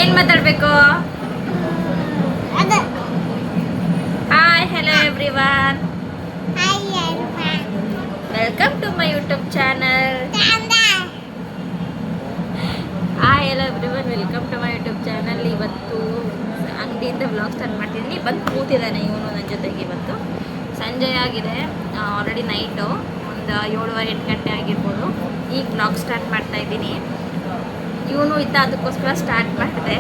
ಏನು ಮಾತಾಡಬೇಕು? Hi, hello everyone. Welcome to my YouTube channel. Hi, hello everyone, welcome to my YouTube channel. ಇವತ್ತು ಅಂಗಡಿಯಿಂದ vlog start ಮಾಡ್ತಿದ್ದೀನಿ. ಬಂದು ಕೂತಿದ್ದಾನೆ ಇವನು ನನ್ನ ಜೊತೆಗೆ. ಇವತ್ತು ಸಂಜೆ ಆಗಿದೆ, ಆಲ್ರೆಡಿ ನೈಟು ಒಂದು 7:30-8 ಗಂಟೆ ಆಗಿರ್ಬೋದು. ಈಗ ವ್ಲಾಗ್ ಸ್ಟಾರ್ಟ್ ಮಾಡ್ತಾ ಇದ್ದೀನಿ. ಇವನು ಇದ್ದ, ಅದಕ್ಕೋಸ್ಕರ ಸ್ಟಾರ್ಟ್ ಮಾಡಿದೆ.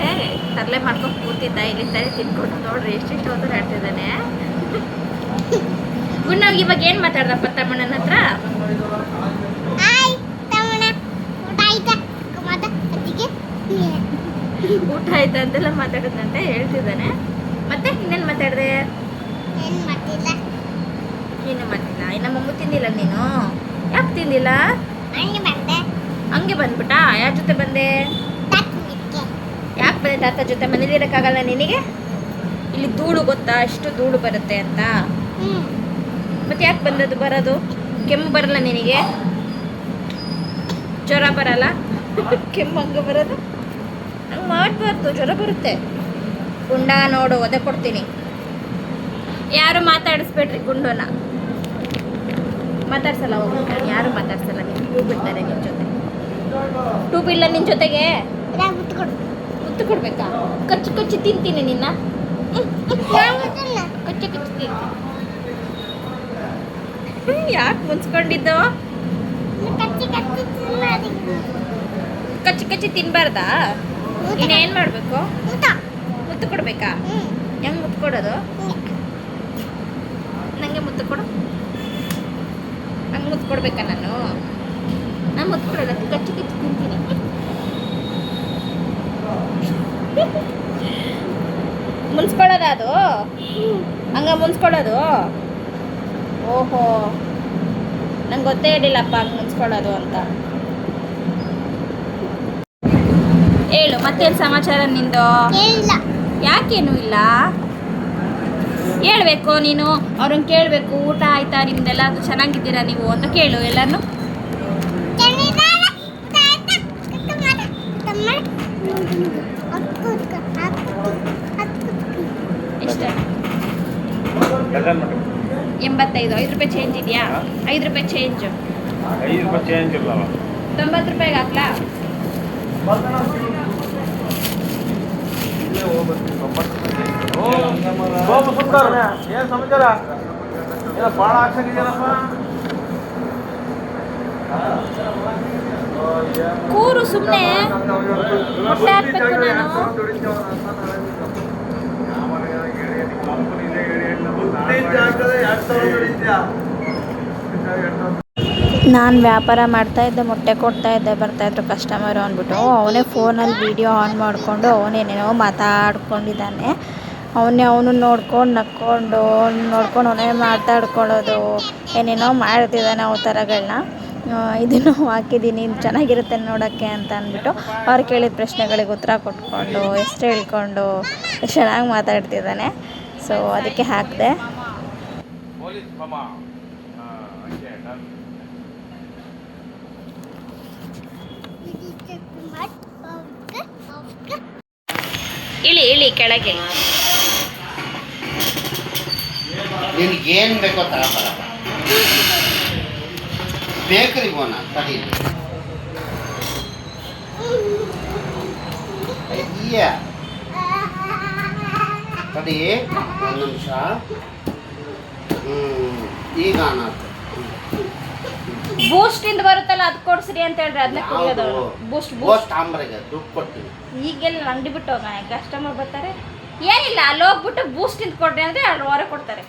ತರಲೆ ಮಾಡ್ಕೊಂಡು ಕೂತಿದ್ದ. ಇಲ್ಲಿ ತಲೆ ತಿನ್ಕೊಂಡು ನೋಡ್ರಿ ಎಷ್ಟೆಷ್ಟು ಹೋದ್ರೆ ಹೇಳ್ತಿದ್ದಾನೆ. ಗುಂಡವ್ಗೆ ಇವಾಗ ಏನು ಮಾತಾಡ್ದಪ್ಪ ತಮ್ಮಣ್ಣನ ಹತ್ರ? ಊಟ ಆಯ್ತಾ ಅಂತೆಲ್ಲ ಮಾತಾಡಿದಂತೆ ಹೇಳ್ತಿದ್ದಾನೆ. ಮತ್ತೆ ಇನ್ನೇನು ಮಾತಾಡಿದೆ? ಏನು ಮಾಡ್ತಿಲ್ಲ. ಇನ್ನು ಮಮ್ಮು ತಿಂದಿಲ್ಲ ನೀನು? ಯಾಕೆ ತಿಂದಿಲ್ಲ? ಹಂಗೆ ಬಂದ್ಬಿಟ್ಟ? ಯಾರ ಜೊತೆ ಬಂದೆ? ಯಾಕೆ ಬಂದೆ ತಾತ ಜೊತೆ? ಮನೇಲಿ ಇರೋಕ್ಕಾಗಲ್ಲ ನಿನಗೆ? ಇಲ್ಲಿ ಧೂಳು ಗೊತ್ತಾ, ಎಷ್ಟು ಧೂಳು ಬರುತ್ತೆ ಅಂತ. ಮತ್ತೆ ಯಾಕೆ ಬಂದದ್ದು? ಬರೋದು ಕೆಮ್ಮು ಬರಲ್ಲ ನಿನಗೆ? ಜ್ವರ ಬರಲ್ಲ? ಕೆಮ್ಮು ಹಂಗೆ ಬರೋದು ಹಂಗೆ ಮಾಡಬಾರ್ದು, ಜ್ವರ ಬರುತ್ತೆ. ಗುಂಡ ನೋಡು, ಒದೆ ಕೊಡ್ತೀನಿ. ಯಾರು ಮಾತಾಡಿಸ್ಬೇಡ್ರಿ ಗುಂಡನ. ಮಾತಾಡ್ಸಲ್ಲ, ಹೋಗ್ಬಿಟ್ಟು ಯಾರು ಮಾತಾಡ್ಸಲ್ಲ. ನೀವು ಟೂಬ್ ಬಿಡ್ತಾರೆ ನಿನ್ನ ಜೊತೆ. ಟೂಬ್ ಇಲ್ಲ ನಿನ್ನ ಜೊತೆಗೆ? ಮುತ್ತು ಕೊಡ್ಬೇಕಾ? ಕಚ್ಚಿ ಕಚ್ಚಿ ತಿಂತೀನಿ ನಿನ್ನ. ಕಚ್ಚಿ ಕಚ್ಚಿ ತಿಂತೀನಿ. ಯಾಕೆ ಮುನ್ಸ್ಕೊಂಡಿದ್ದು? ಕಚ್ಚಿ ಕಚ್ಚಿ ತಿನ್ಬಾರ್ದಾ? ಇನ್ನೇನು ಮಾಡಬೇಕು? ಮುತ್ತು ಕೊಡ್ಬೇಕಾ? ಹೆಂಗೆ ಮುತ್ತು ಕೊಡೋದು? ನನಗೆ ಮುತ್ತು ಕೊಡು. ಹಂಗೆ ಮುತ್ತು ಕೊಡ್ಬೇಕಾ? ನಾನು ಮುತ್ತು ಕೊಡೋಲ್ಲ, ಕಚ್ಚಿ ಕಚ್ಚಿ ತಿಂತೀನಿ. ಮುನ್ಸ್ಕೊಳ್ಳೋದ ಅದು? ಹಂಗ ಮುನ್ಸ್ಕೊಳ್ಳೋದು? ಓಹೋ, ನಂಗೆ ಗೊತ್ತೇ ಇರಲಿಲ್ಲಪ್ಪ ಹಂಗೆ ಮುನ್ಸ್ಕೊಳ್ಳೋದು ಅಂತ. ಹೇಳು, ಮತ್ತೇನು ಸಮಾಚಾರ ನಿಂದು? ಯಾಕೇನು ಇಲ್ಲ? ಹೇಳ್ಬೇಕು ನೀನು. ಅವ್ರನ್ನ ಕೇಳಬೇಕು, ಊಟ ಆಯ್ತಾ ನಿಮ್ದೆಲ್ಲ, ಅದು ಚೆನ್ನಾಗಿದ್ದೀರಾ ನೀವು ಅಂತ ಕೇಳು ಎಲ್ಲರೂ. ಎಷ್ಟು? 85. 5 ರೂಪಾಯಿ ಚೇಂಜ್ ಇದೆಯಾ? 5 ರೂಪಾಯಿ ಚೇಂಜ್. 5 ರೂಪಾಯಿ ಚೇಂಜ್ ಇಲ್ಲವ. 90 ರೂಪಾಯಿಗೆ ಹಾಕ್ಲಾ? ಏನು ಸಮಾಚಾರ? ಏನೋ ಭಾಳ ಆಗ್ಸಾಗಿದೆಯಲ್ಲಪ್ಪ. ಕೂರು ಸುಮ್ಮನೆ. ಮೊಟ್ಟೆ ಹಾಕ್ಬೇಕು ನಾನು. ನಾನು ವ್ಯಾಪಾರ ಮಾಡ್ತಾಯಿದ್ದೆ, ಮೊಟ್ಟೆ ಕೊಡ್ತಾಯಿದ್ದೆ, ಬರ್ತಾಯಿದ್ರು ಕಸ್ಟಮರು ಅಂದ್ಬಿಟ್ಟು ಅವನೇ ಫೋನಲ್ಲಿ ವೀಡಿಯೋ ಆನ್ ಮಾಡಿಕೊಂಡು ಅವನೇನೇನೋ ಮಾತಾಡ್ಕೊಂಡಿದ್ದಾನೆ. ಅವನು ನೋಡ್ಕೊಂಡು ನಕ್ಕೊಂಡು ಅವನೇ ಮಾತಾಡ್ಕೊಳ್ಳೋದು, ಏನೇನೋ ಮಾಡ್ತಿದ್ದಾನೆ ಅವು ಥರಗಳನ್ನ. ಇದನ್ನು ಹಾಕಿದ್ದೀನಿ, ಚೆನ್ನಾಗಿರುತ್ತೆ ನೋಡೋಕ್ಕೆ ಅಂತ ಅಂದ್ಬಿಟ್ಟು ಅವ್ರು ಕೇಳಿದ ಪ್ರಶ್ನೆಗಳಿಗೆ ಉತ್ತರ ಕೊಟ್ಕೊಂಡು ಹೆಸ್ರು ಹೇಳ್ಕೊಂಡು ಚೆನ್ನಾಗಿ ಮಾತಾಡ್ತಿದ್ದಾನೆ. ಸೊ ಅದಕ್ಕೆ ಹಾಕಿದೆ. ಇಳಿ ಕೆಳಗೆ. ನಿನಗೇನು ಬೇಕೋ ತರಬರ. ಬೇಕರಿಗೆ ಹೋಗೋಣ ತಡಿ. ಅಯ್ಯ ತಡಿ ಒಂದು ನಿಮಿಷ. ಈಗ ಬೂಸ್ಟ್ ಇಂದ ಬರುತ್ತಲ್ಲ, ಅದು ಕೊಡ್ಸ್ರಿ ಅಂತ ಹೇಳ್ರಿ. ಅದನ್ನ ಕುಡಿಯೋದು. ಬೂಸ್ಟ್ ಆಂಬ್ರೆಗೆ ದುಡ್ಡು ಕೊಡ್ತೀನಿ. ಈಗೆಲ್ಲ ಅಂಗಡಿ ಬಿಟ್ಟು ಹೋಗೋಣ, ಕಸ್ಟಮರ್ ಬರ್ತಾರೆ. ಏನಿಲ್ಲ, ಅಲ್ಲಿ ಹೋಗ್ಬಿಟ್ಟು ಬೂಸ್ಟ್ ಇಂದ ಕೊಡ್ರಿ ಅಂದರೆ ಅಲ್ಲಿ ಹೊರ ಕೊಡ್ತಾರೆ.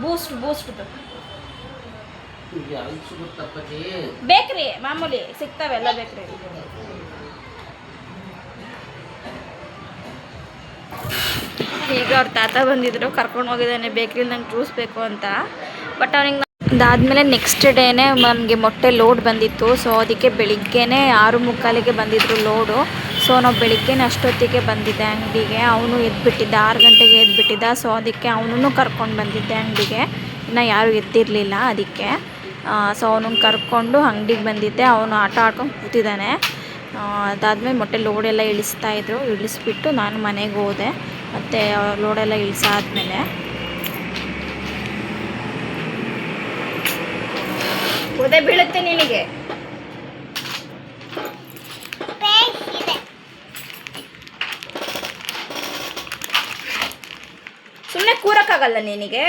ಬೂಸ್ಟ್ ಬೇಕ್ರಿ ಮಾಮೂಲಿ ಸಿಗ್ತಾವೆ, ಎಲ್ಲ ಬೇಕ್ರಿ. ಈಗ ಅವ್ರ ತಾತ ಬಂದಿದ್ರು, ಕರ್ಕೊಂಡು ಹೋಗಿದ್ದಾನೆ ಬೇಕ್ರಿಲಿ ನಂಗೆ ಜ್ಯೂಸ್ ಬೇಕು ಅಂತ. ಬಟ್ ಅವ್ನಿಗೆ ಅದಾದಮೇಲೆ ನೆಕ್ಸ್ಟ್ ಡೇನೇ ನಮಗೆ ಮೊಟ್ಟೆ ಲೋಡ್ ಬಂದಿತ್ತು. ಸೊ ಅದಕ್ಕೆ ಬೆಳಿಗ್ಗೆನೇ 6:45ಗೆ ಬಂದಿದ್ರು ಲೋಡು. ಸೊ ನಾವು ಬೆಳಿಗ್ಗೆನೇ ಅಷ್ಟೊತ್ತಿಗೆ ಬಂದಿದ್ದೆ ಅಂಗಡಿಗೆ. ಅವನು ಎದ್ಬಿಟ್ಟಿದ್ದ, 6 ಗಂಟೆಗೆ ಎದ್ಬಿಟ್ಟಿದ್ದ. ಸೊ ಅದಕ್ಕೆ ಅವನನ್ನು ಕರ್ಕೊಂಡು ಬಂದಿದ್ದೆ ಅಂಗಡಿಗೆ. ಇನ್ನು ಯಾರೂ ಎದ್ದಿರಲಿಲ್ಲ ಅದಕ್ಕೆ. ಸೊ ಅವನನ್ನು ಕರ್ಕೊಂಡು ಅಂಗಡಿಗೆ ಬಂದಿದ್ದೆ. ಅವನು ಆಟ ಆಡ್ಕೊಂಡು ಕೂತಿದ್ದಾನೆ. ಅದಾದಮೇಲೆ ಮೊಟ್ಟೆ ಲೋಡೆಲ್ಲ ಇಳಿಸ್ತಾಯಿದ್ರು. ಇಳಿಸ್ಬಿಟ್ಟು ನಾನು ಮನೆಗೆ ಹೋದೆ. ಮತ್ತು ಲೋಡೆಲ್ಲ ಇಳಿಸಾದ್ಮೇಲೆ ಒದೆ ಬೀಳುತ್ತೆ ನಿನಗೆ. ಸುಮ್ಮನೆ ಕೂರಕ್ಕಾಗಲ್ಲ ನಿನಗೆ.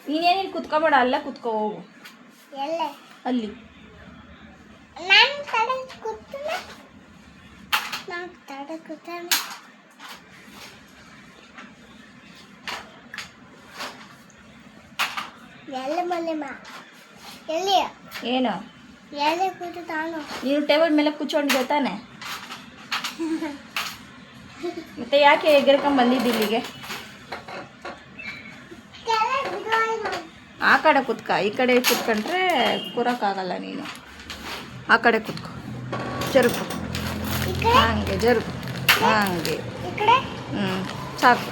ನೀನೇನಿಲ್ಲಿ ಕುತ್ಕೋಬೇಡ, ಅಲ್ಲ ಕುತ್ಕೋ ಹೋಗು. ಅಲ್ಲಿ ಏನು ನೀನು ಟೇಬಲ್ ಮೇಲೆ ಕೂತ್ಕೊಂಡಿದ್ದೆ ತಾನೆ? ಮತ್ತೆ ಯಾಕೆ ಎಗರ್ಕೊಂಡ್ ಬಂದಿದ್ದು ಇಲ್ಲಿಗೆ? ಆ ಕಡೆ ಕುತ್ಕ, ಈ ಕಡೆ ಕುತ್ಕೊಂಡ್ರೆ ಕೂರಕ್ಕಾಗಲ್ಲ ನೀನು. ಆ ಕಡೆ ಕುತ್ಕೊ, ಜರುಗು, ಹಾಗೆ ಜರುಗು, ಹಾಗೆ. ಸಾಕು.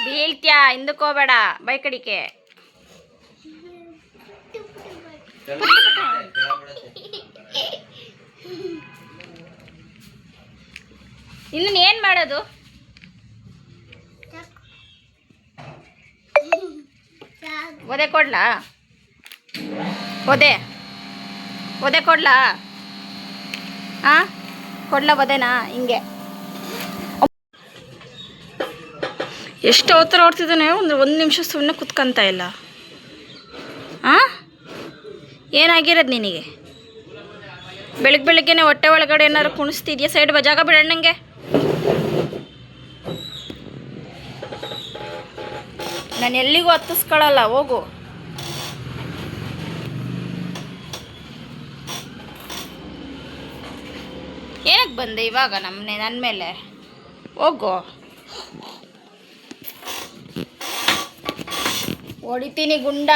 ಬೀಳ್ತ್ಯಾ, ಹಿಂದಕ್ಕೆ ಹೋಗ್ಬೇಡ, ಬೈ ಕಡಿಕೆ. ಇನ್ನು ಏನು ಮಾಡೋದು? ಒದೆ ಕೊಡ್ಲಾ? ಒದೆ ಕೊಡ್ಲಾ? ಕೊಡ್ಲಾ ಒದೆನಾ? ಹಿಂಗೆ ಎಷ್ಟು ಅವತರ ಓಡ್ತಿದ್ದಾನೆ. ಒಂದು ನಿಮಿಷ ಸುಮ್ಮನೆ ಕುತ್ಕೊಂತ ಇಲ್ಲ. ಏನಾಗಿರೋದು ನಿನಗೆ? ಬೆಳಗ್ಗೆನೆ ಹೊಟ್ಟೆ ಒಳಗಡೆ ಏನಾದ್ರು ಕುಣಿಸ್ತಿದ್ಯಾ? ಸೈಡ್ ಜಾಗ ಬಿಡಣ್ಣಂಗೆ. ನಾನು ಎಲ್ಲಿಗೂ ಹತ್ತಿಸ್ಕೊಳ್ಳಲ್ಲ, ಹೋಗು. ಏನಕ್ಕೆ ಬಂದೆ ಇವಾಗ ನನ್ನ ಮೇಲೆ? ಹೋಗು. ಹೊಡಿತೀನಿ ಗುಂಡ.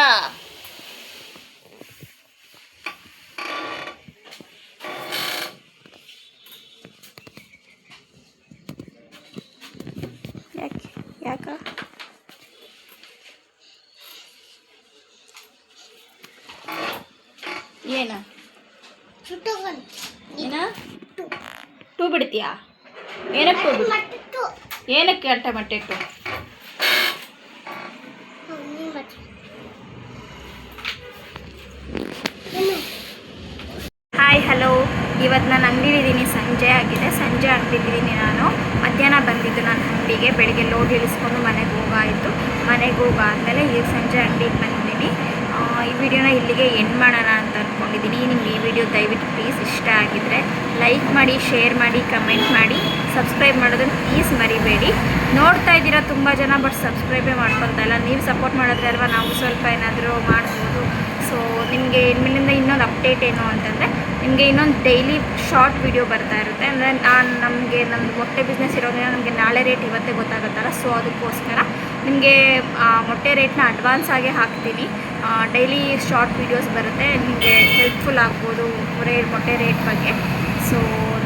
ಯಾಕ ಏನ ಏನ ಟೂ ಬಿಡ್ತೀಯಾ? ಏನಕ್ಕೆ ಟೂ ಬಿಡು? ಏನಕ್ಕೆ ಅಟ್ಟ ಮಟ್ಟೆ ಟೂ? ಹಾಯ್ ಹಲೋ, ಇವತ್ತು ನಾನು ಅಂಗಡಿಲಿದ್ದೀನಿ. ಸಂಜೆ ಆಗಿದೆ, ಸಂಜೆ ಅಂಗಡಿಲಿದ್ದೀನಿ ನಾನು. ಮಧ್ಯಾಹ್ನ ಬಂದಿದ್ದು ನಾನು ಅಂಗಡಿಗೆ. ಬೆಳಿಗ್ಗೆ ಲೋಡ್ ಇಳಿಸ್ಕೊಂಡು ಮನೆಗೆ ಹೋಗಾಯಿತು. ಮನೆಗೆ ಹೋಗಾದ್ಮೇಲೆ ಈಗ ಸಂಜೆ ಅಂಗಡಿಗೆ ಬಂದಿದ್ದೀನಿ. ಈ ವಿಡಿಯೋನ ಇಲ್ಲಿಗೆ ಎಂಡ್ ಮಾಡೋಣ ಅಂತ ಅಂದ್ಕೊಂಡಿದ್ದೀನಿ. ನಿಮ್ಗೆ ಈ ವಿಡಿಯೋ ದಯವಿಟ್ಟು ಪ್ಲೀಸ್ ಇಷ್ಟ ಆಗಿದ್ದರೆ ಲೈಕ್ ಮಾಡಿ, ಶೇರ್ ಮಾಡಿ, ಕಮೆಂಟ್ ಮಾಡಿ, ಸಬ್ಸ್ಕ್ರೈಬ್ ಮಾಡೋದನ್ನು ಪ್ಲೀಸ್ ಮರಿಬೇಡಿ. ನೋಡ್ತಾ ಇದ್ದೀರಾ ತುಂಬ ಜನ, ಬಟ್ ಸಬ್ಸ್ಕ್ರೈಬೇ ಮಾಡ್ಕೊತಾ ಇಲ್ಲ. ನೀವು ಸಪೋರ್ಟ್ ಮಾಡಿದ್ರೆ ಅಲ್ವಾ ನಾವು ಸ್ವಲ್ಪ ಏನಾದರೂ ಮಾಡ್ಬೋದು. ಸೊ ನಿಮಗೆ ಇನ್ಮೇಲಿಂದ ಇನ್ನೊಂದು ಅಪ್ಡೇಟ್ ಏನು ಅಂತಂದರೆ, ನಿಮಗೆ ಇನ್ನೊಂದು ಡೈಲಿ ಶಾರ್ಟ್ ವಿಡಿಯೋ ಬರ್ತಾ ಇರುತ್ತೆ. ಅಂದರೆ ನಮ್ಮದು ಮೊಟ್ಟೆ ಬಿಸ್ನೆಸ್ ಇರೋದ್ರಿಂದ ನಮಗೆ ನಾಳೆ ರೇಟ್ ಇವತ್ತೇ ಗೊತ್ತಾಗುತ್ತಲ್ಲ. ಸೊ ಅದಕ್ಕೋಸ್ಕರ ನಿಮಗೆ ಮೊಟ್ಟೆ ರೇಟ್ನ ಅಡ್ವಾನ್ಸ್ ಆಗಿ ಹಾಕ್ತೀನಿ. ಡೈಲಿ ಶಾರ್ಟ್ ವೀಡಿಯೋಸ್ ಬರುತ್ತೆ, ನಿಮಗೆ ಹೆಲ್ಪ್ಫುಲ್ ಆಗ್ಬೋದು ಮೊಟ್ಟೆ ರೇಟ್ ಬಗ್ಗೆ. ಸೊ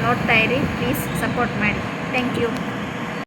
ನೋಡ್ತಾ ಇರಿ, ಪ್ಲೀಸ್ ಸಪೋರ್ಟ್ ಮಾಡಿ. Thank you.